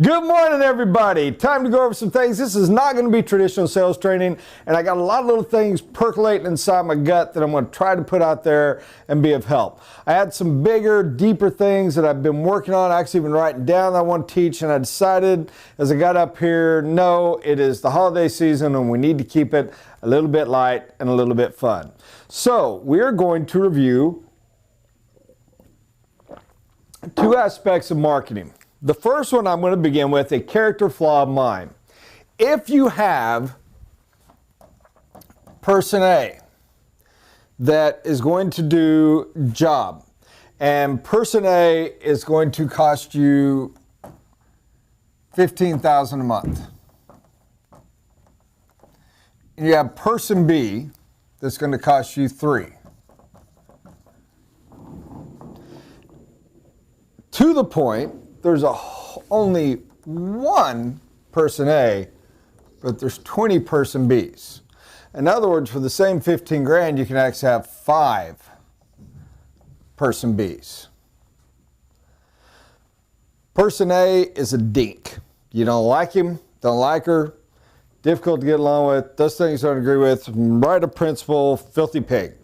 Good morning, everybody. Time to go over some things. This is not going to be traditional sales training, and I got a lot of little things percolating inside my gut that I'm going to try to put out there and be of help. I had some bigger, deeper things that I've been working on, actually been writing down that I want to teach, and I decided as I got up here, no, it is the holiday season and we need to keep it a little bit light and a little bit fun. So we're going to review two aspects of marketing. The first one I'm going to begin with, a character flaw of mine. If you have person A that is going to do job, and person A is going to cost you $15,000 a month, and you have person B that's going to cost you $3,000. To the point, there's only one person A, but there's 20 person Bs. In other words, for the same 15 grand, you can actually have 5 person Bs. Person A is a dink. You don't like him, don't like her, difficult to get along with, does things you don't agree with, right of principle, filthy pig.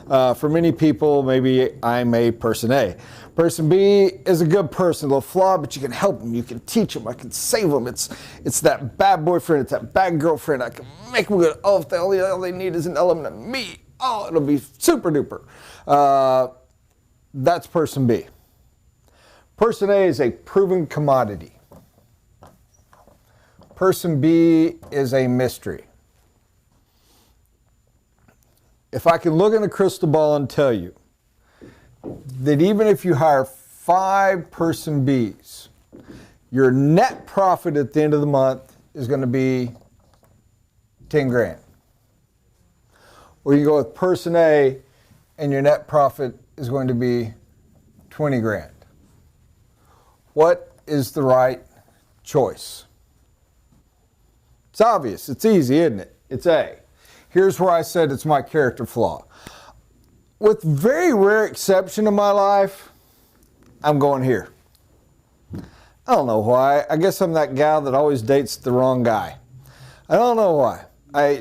For many people, maybe I'm a person A. Person B is a good person, a little flawed, but you can help them, you can teach them, I can save them. It's that bad boyfriend, it's that bad girlfriend. I can make them good. Oh, if all they need is an element of me, oh, it'll be super duper. That's person B. Person A is a proven commodity. Person B is a mystery. If I can look in a crystal ball and tell you that even if you hire 5 person Bs, your net profit at the end of the month is going to be 10 grand. Or you go with person A and your net profit is going to be 20 grand. What is the right choice? It's obvious. It's easy, isn't it? It's A. Here's where I said it's my character flaw. With very rare exception in my life, I'm going here. I don't know why. I guess I'm that gal that always dates the wrong guy. I don't know why.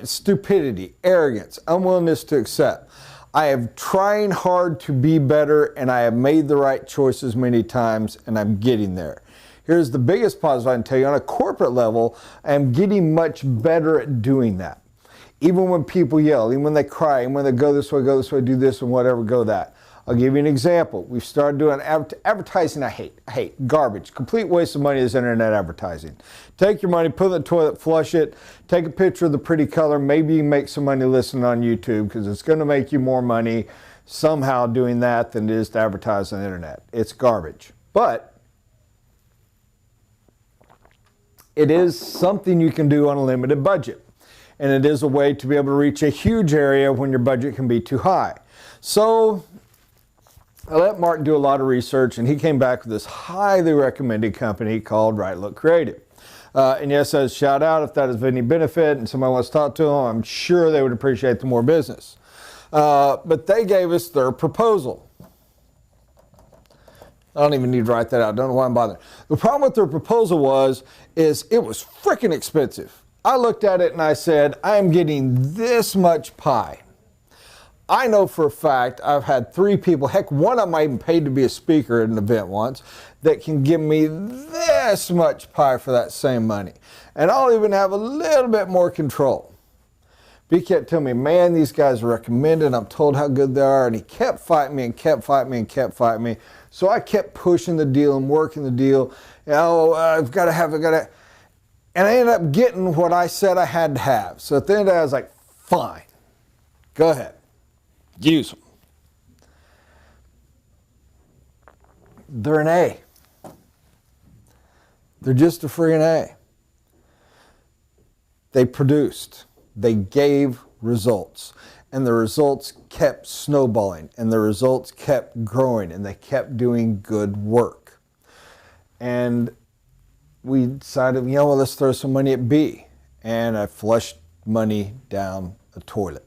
Stupidity, arrogance, unwillingness to accept. I am trying hard to be better, and I have made the right choices many times, and I'm getting there. Here's the biggest positive I can tell you. On a corporate level, I am getting much better at doing that. Even when people yell, even when they cry, even when they go this way, do this, and whatever, go that. I'll give you an example. We've started doing advertising I hate. Garbage. Complete waste of money is internet advertising. Take your money, put it in the toilet, flush it, take a picture of the pretty color. Maybe you make some money listening on YouTube because it's going to make you more money somehow doing that than it is to advertise on the internet. It's garbage. But it is something you can do on a limited budget. And it is a way to be able to reach a huge area when your budget can be too high. So I let Mark do a lot of research, and he came back with this highly recommended company called Right Look Creative. And yes, as a shout out, if that is of any benefit and somebody wants to talk to them, I'm sure they would appreciate the more business. But they gave us their proposal. I don't even need to write that out. Don't know why I'm bothering. The problem with their proposal is it was freaking expensive. I looked at it and I said, I am getting this much pie. I know for a fact I've had 3 people, heck, one of them I even paid to be a speaker at an event once, that can give me this much pie for that same money. And I'll even have a little bit more control. But he kept telling me, man, these guys are recommended. I'm told how good they are. And he kept fighting me and kept fighting me and kept fighting me. So I kept pushing the deal and working the deal. I've got to. And I ended up getting what I said I had to have. So at the end of the day, I was like, fine, go ahead, use them. They're an A. They're just a friggin' A. They produced. They gave results. And the results kept snowballing. And the results kept growing. And they kept doing good work. And we decided, well, let's throw some money at B. And I flushed money down a toilet.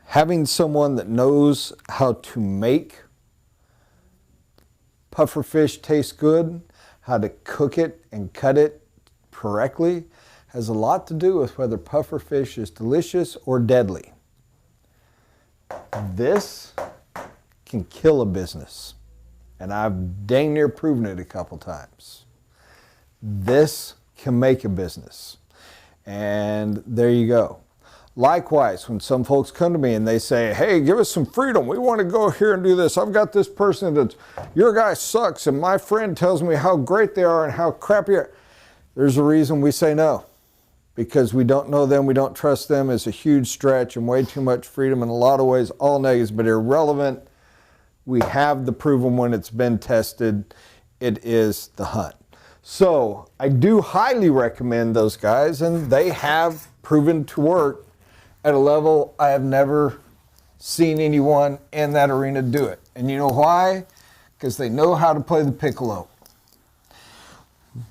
Having someone that knows how to make pufferfish taste good, how to cook it and cut it correctly has a lot to do with whether puffer fish is delicious or deadly. This can kill a business, and I've dang near proven it a couple times. This can make a business, and there you go. Likewise, when some folks come to me and they say, hey, give us some freedom. We want to go here and do this. I've got this person that, your guy sucks, and my friend tells me how great they are and how crappy they are. There's a reason we say no. Because we don't know them, we don't trust them. It's a huge stretch and way too much freedom in a lot of ways, all negatives, but irrelevant. We have the proven when it's been tested. It is the hunt. So I do highly recommend those guys, and they have proven to work at a level I have never seen anyone in that arena do it. And you know why? Because they know how to play the piccolo.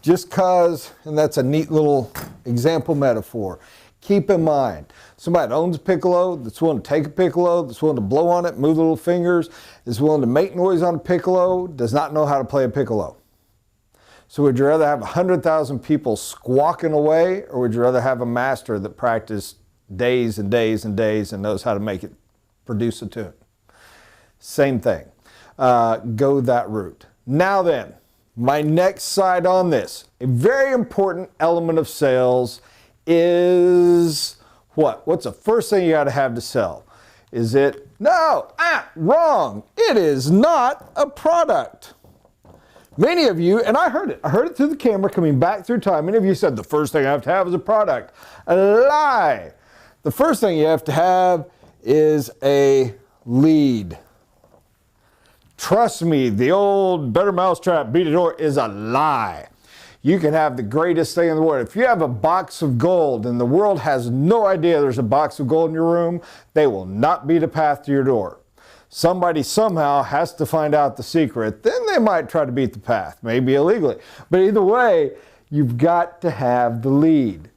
Just cause, and that's a neat little example metaphor. Keep in mind, somebody that owns a piccolo, that's willing to take a piccolo, that's willing to blow on it, move the little fingers, is willing to make noise on a piccolo, does not know how to play a piccolo. So would you rather have 100,000 people squawking away, or would you rather have a master that practiced days and days and days and knows how to make it produce a tune? Same thing. Go that route. Now then, my next side on this, a very important element of sales is what? What's the first thing you got to have to sell? Is it, no, wrong. It is not a product. Many of you, and I heard it through the camera coming back through time. Many of you said the first thing I have to have is a product. A lie. The first thing you have to have is a lead. Trust me, the old better mousetrap, beat a door is a lie. You can have the greatest thing in the world. If you have a box of gold and the world has no idea there's a box of gold in your room, they will not beat a path to your door. Somebody somehow has to find out the secret. Then they might try to beat the path, maybe illegally. But either way, you've got to have the lead.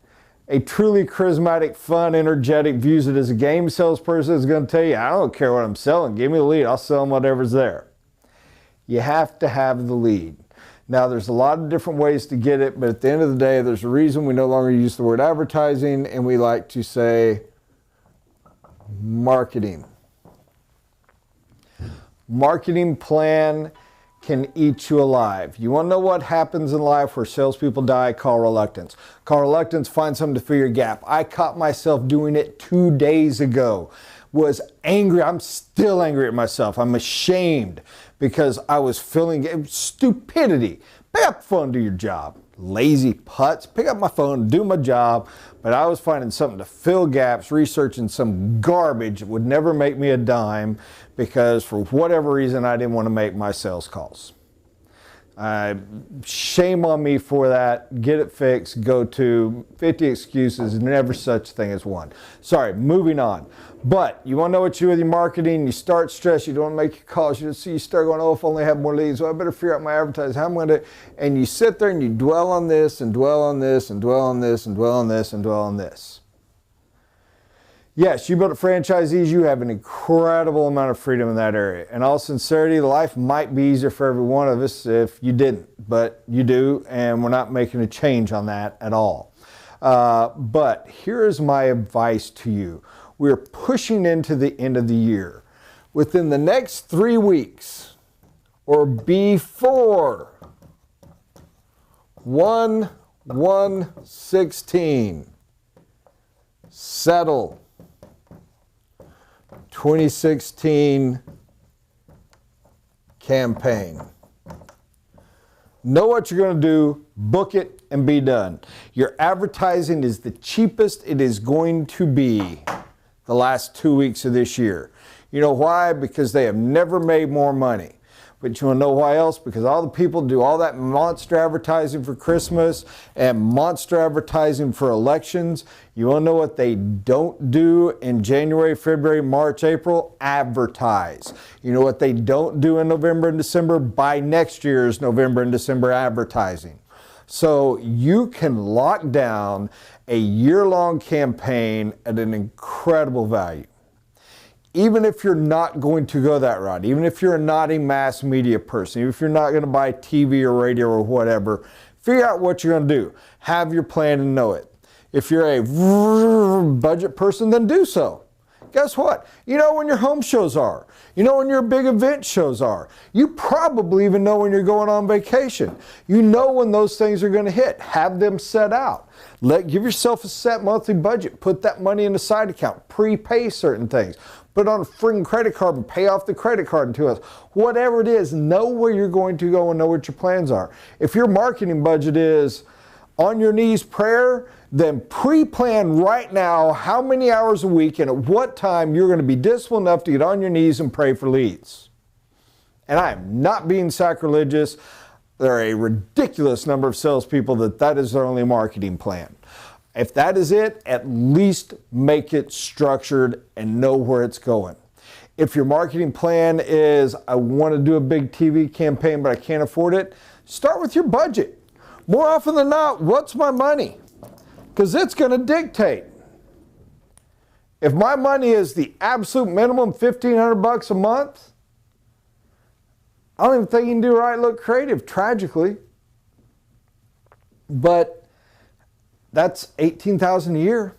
A truly charismatic, fun, energetic, views it as a game salesperson is going to tell you, I don't care what I'm selling. Give me the lead. I'll sell them whatever's there. You have to have the lead. Now, there's a lot of different ways to get it, but at the end of the day, there's a reason we no longer use the word advertising, and we like to say marketing. Marketing plan can eat you alive. You want to know what happens in life where salespeople die? Call reluctance. Call reluctance, find something to fill your gap. I caught myself doing it 2 days ago. Was angry. I'm still angry at myself. I'm ashamed because I was feeling stupidity. Pick up the phone, do your job. Lazy putz. Pick up my phone, do my job. But I was finding something to fill gaps, researching some garbage that would never make me a dime because for whatever reason I didn't want to make my sales calls. Shame on me for that. Get it fixed. Go to 50 excuses. Never such thing as one. Sorry, moving on. But you want to know what you do with your marketing? You start stressed. You don't make your calls. You start going, oh, if only I have more leads. Well, I better figure out my advertising. How am I going to? And you sit there and you dwell on this and dwell on this and dwell on this and dwell on this and dwell on this. Yes, you build franchisees, you have an incredible amount of freedom in that area. In all sincerity, life might be easier for every one of us if you didn't, but you do, and we're not making a change on that at all. But here is my advice to you. We're pushing into the end of the year. Within the next 3 weeks, or before 1/1/16, settle 2016 campaign. Know what you're going to do, book it, and be done. Your advertising is the cheapest it is going to be the last 2 weeks of this year. You know why? Because they have never made more money. But you want to know why else? Because all the people do all that monster advertising for Christmas and monster advertising for elections. You want to know what they don't do in January, February, March, April? Advertise. You know what they don't do in November and December? Buy next year's November and December advertising. So you can lock down a year-long campaign at an incredible value. even if you're not going to go that route, even if you're not a mass media person, even if you're not going to buy TV or radio or whatever, figure out what you're going to do. Have your plan and know it. If you're a budget person, then do so. Guess what? You know when your home shows are. You know when your big event shows are. You probably even know when you're going on vacation. You know when those things are going to hit. Have them set out. Give yourself a set monthly budget. Put that money in a side account. Prepay certain things. Put on a freaking credit card and pay off the credit card in 2 months. Whatever it is, know where you're going to go and know what your plans are. If your marketing budget is on your knees prayer, then pre-plan right now how many hours a week and at what time you're going to be disciplined enough to get on your knees and pray for leads. And I am not being sacrilegious. There are a ridiculous number of salespeople that is their only marketing plan. If that is it, at least make it structured and know where it's going. If your marketing plan is, I want to do a big TV campaign, but I can't afford it, start with your budget. More often than not, what's my money? Because it's going to dictate. If my money is the absolute minimum, $1,500 a month, I don't even think you can do right look creative, tragically. But that's $18,000 a year.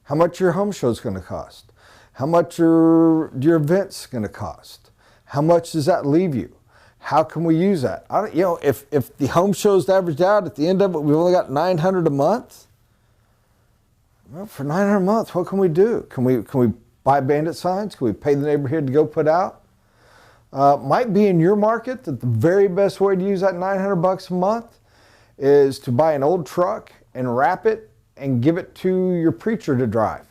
How much your home show is going to cost? How much your event's going to cost? How much does that leave you? How can we use that? If the home show's averaged out at the end of it, we've only got $900 a month. Well, for $900 a month, what can we do? Can we buy bandit signs? Can we pay the neighborhood to go put out? Might be in your market that the very best way to use that $900 a month is to buy an old truck and wrap it and give it to your preacher to drive.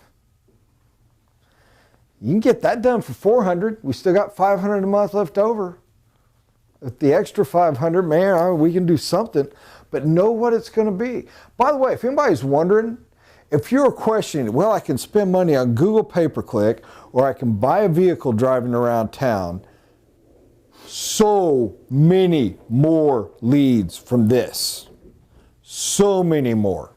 You can get that done for $400. We still got $500 a month left over. With the extra $500, man, we can do something, but know what it's going to be. By the way, if anybody's wondering, if you're questioning, well, I can spend money on Google pay-per-click or I can buy a vehicle driving around town, so many more leads from this. So many more.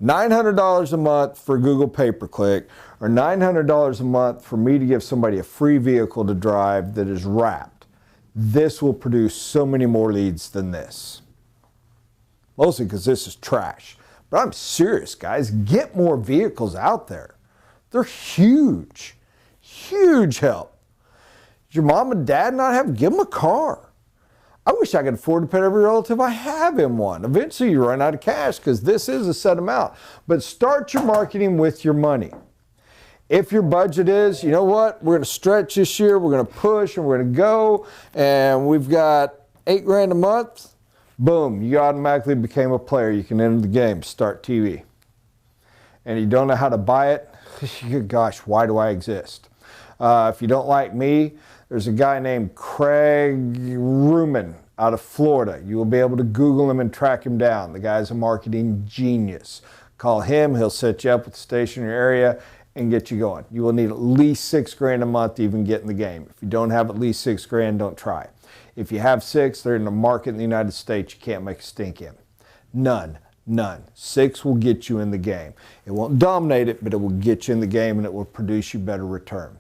$900 a month for Google pay-per-click or $900 a month for me to give somebody a free vehicle to drive that is wrapped. This will produce so many more leads than this. Mostly because this is trash. But I'm serious, guys. Get more vehicles out there. They're huge. Huge help. Does your mom and dad not have? Give them a car. I wish I could afford to put every relative I have in one. Eventually you run out of cash because this is a set amount. But start your marketing with your money. If your budget is, you know what, we're going to stretch this year, we're going to push and we're going to go, and we've got $8,000 a month, boom, you automatically became a player. You can enter the game, start TV. And you don't know how to buy it, gosh, why do I exist? If you don't like me, there's a guy named Craig Ruman out of Florida. You will be able to Google him and track him down. The guy's a marketing genius. Call him, he'll set you up with the station in your area and get you going. You will need at least $6,000 a month to even get in the game. If you don't have at least $6,000, don't try. If you have 6, they're in the market in the United States you can't make a stink in. None. 6 will get you in the game. It won't dominate it, but it will get you in the game and it will produce you better return.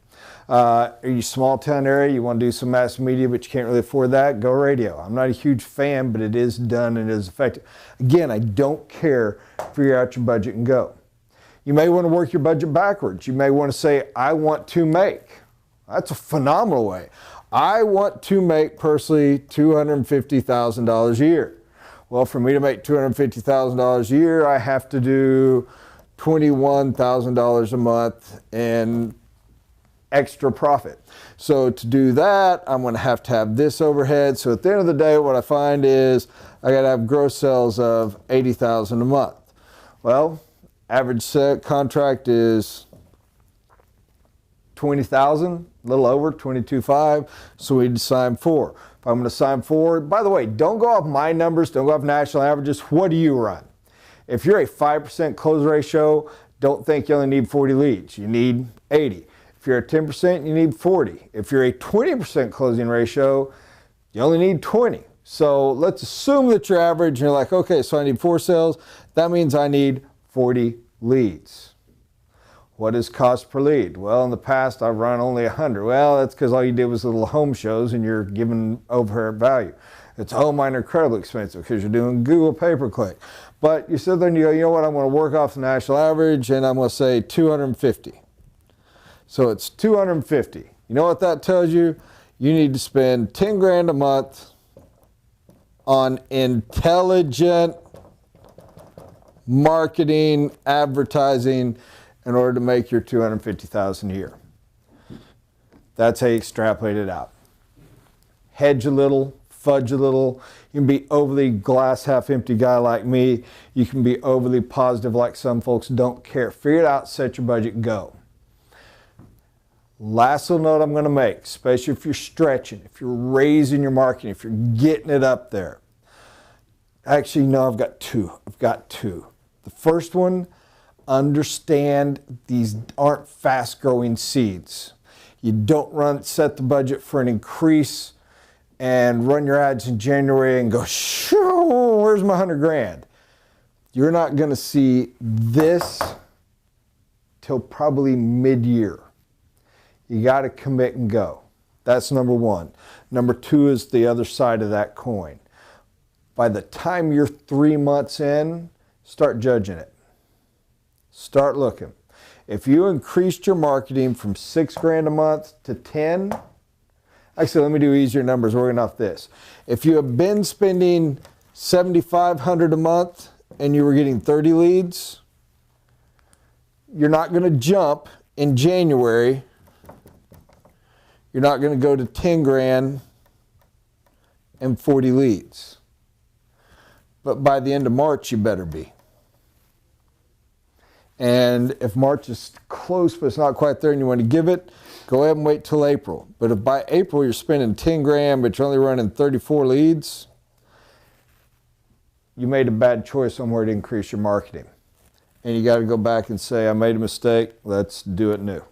Are you small town area, you want to do some mass media, but you can't really afford that, go radio. I'm not a huge fan, but it is done and it is effective. Again, I don't care. Figure out your budget and go. You may want to work your budget backwards. You may want to say, I want to make. That's a phenomenal way. I want to make personally $250,000 a year. Well, for me to make $250,000 a year, I have to do $21,000 a month in extra profit. So to do that, I'm going to have this overhead. So at the end of the day, what I find is I got to have gross sales of $80,000 a month. Well, average set contract is $20,000, a little over, $22,500, so we need to sign 4. If I'm going to sign 4, by the way, don't go off my numbers, don't go off national averages. What do you run? If you're a 5% close ratio, don't think you only need 40 leads. You need 80. If you're at 10%, you need 40. If you're a 20% closing ratio, you only need 20. So let's assume that you're average and you're like, okay, so I need 4 sales. That means I need 40 leads. What is cost per lead? Well, in the past, I've run only 100. Well, that's because all you did was little home shows and you're giving overhead value. It's, oh, mine are incredibly expensive because you're doing Google pay-per-click. But you sit there and you go, you know what, I'm going to work off the national average and I'm going to say 250. So it's 250. You know what that tells you? You need to spend 10 grand a month on intelligent marketing, advertising in order to make your 250,000 a year. That's how you extrapolate it out. Hedge a little, fudge a little. You can be overly glass half empty guy like me. You can be overly positive like some folks. Don't care. Figure it out, set your budget, go. Last little note I'm going to make, especially if you're stretching, if you're raising your marketing, if you're getting it up there. Actually, no, I've got two. The first one, understand these aren't fast-growing seeds. You don't set the budget for an increase and run your ads in January and go, shoo, where's my 100 grand? You're not going to see this till probably mid-year. You got to commit and go. That's number one. Number two is the other side of that coin. By the time you're 3 months in, start judging it. Start looking. If you increased your marketing from 6 grand a month to 10, actually let me do easier numbers working off this. If you have been spending $7,500 a month and you were getting 30 leads, you're not going to jump in January. You're not going to go to 10 grand and 40 leads. But by the end of March, you better be. And if March is close, but it's not quite there and you want to give it, go ahead and wait till April. But if by April you're spending 10 grand, but you're only running 34 leads, you made a bad choice somewhere to increase your marketing. And you got to go back and say, I made a mistake, let's do it new.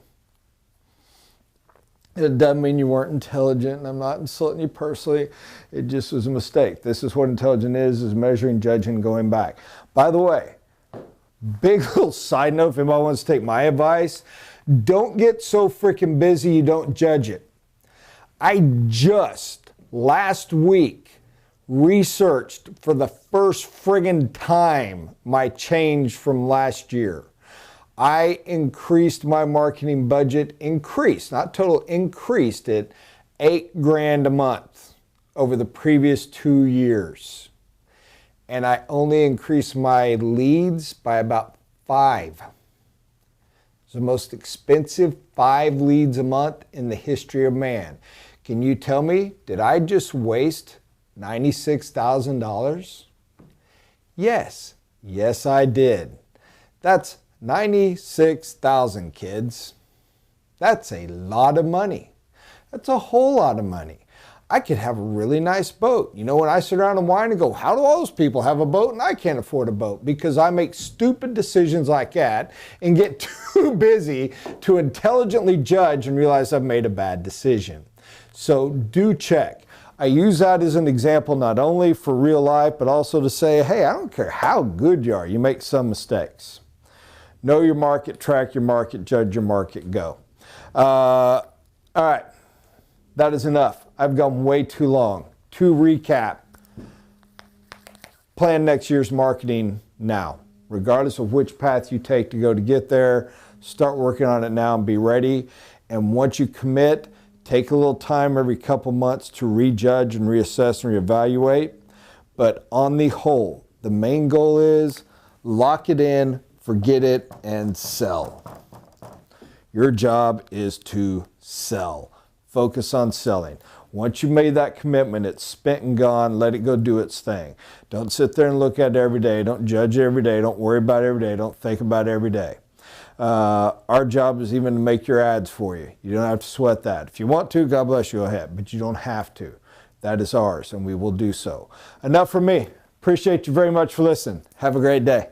It doesn't mean you weren't intelligent, and I'm not insulting you personally. It just was a mistake. This is what intelligent is measuring, judging, going back. By the way, big little side note, if anybody wants to take my advice, don't get so freaking busy you don't judge it. I just, last week, researched for the first friggin' time my change from last year. I increased my marketing budget, not total, increased it 8 grand a month over the previous 2 years. And I only increased my leads by about 5. It's the most expensive 5 leads a month in the history of man. Can you tell me, did I just waste $96,000? Yes. Yes, I did. That's 96,000 kids. That's a lot of money. That's a whole lot of money. I could have a really nice boat. You know, when I sit around and whine and go, how do all those people have a boat and I can't afford a boat? Because I make stupid decisions like that and get too busy to intelligently judge and realize I've made a bad decision. So do check. I use that as an example not only for real life, but also to say, hey, I don't care how good you are, you make some mistakes. Know your market, track your market, judge your market, go. All right, that is enough. I've gone way too long. To recap, plan next year's marketing now. Regardless of which path you take to go to get there, start working on it now and be ready. And once you commit, take a little time every couple months to rejudge and reassess and reevaluate. But on the whole, the main goal is lock it in, forget it, and sell. Your job is to sell. Focus on selling. Once you've made that commitment, it's spent and gone. Let it go do its thing. Don't sit there and look at it every day. Don't judge it every day. Don't worry about it every day. Don't think about it every day. Our job is even to make your ads for you. You don't have to sweat that. If you want to, God bless you, go ahead. But you don't have to. That is ours, and we will do so. Enough from me. Appreciate you very much for listening. Have a great day.